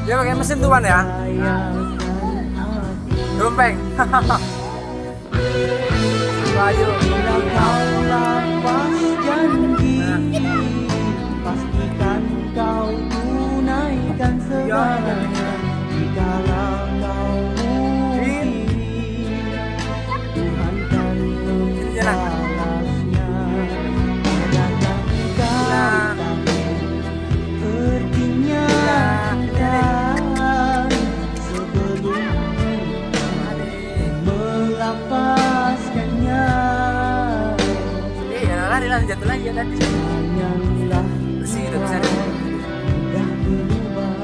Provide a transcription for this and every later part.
Dia pakai mesin tuan ya. Dompeng. Bayu. Kau lapas janji, pastikan kau tunaikan segalanya. Jikalau kau mungkin, Tuhan kan membalasnya. Adakah kau tahu perginya Tuhan sebelum melepaskannya? Lari jatuh lagi ya tadi. Janganlah Bersih udah bisa deh. mudah berubah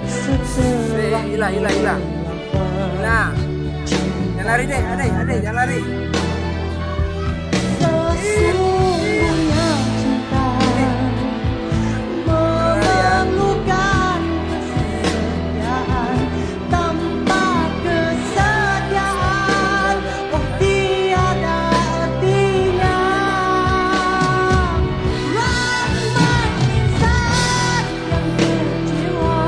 setelah Hilang. Nah, jangan lari deh, adek, jangan lari. sesungguhnya cinta memerlukan kesetiaan. Tanpa kesetiaan, oh tiada artinya. Ramai insan yang kecewa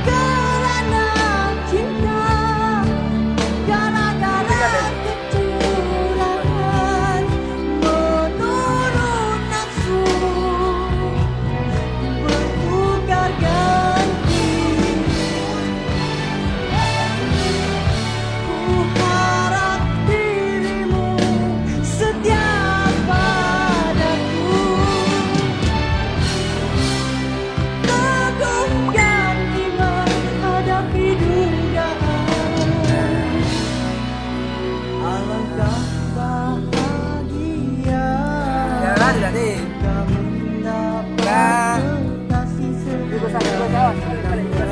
karena cinta, gara-gara kecurangan menurut nafsu, bertukar ganti. Ku harap dirimu setia padaku, teguhkan iman, hadapi dugaan. Alangkah bahagia Jangan lari tadi. jika mendapat kasih Gue setia.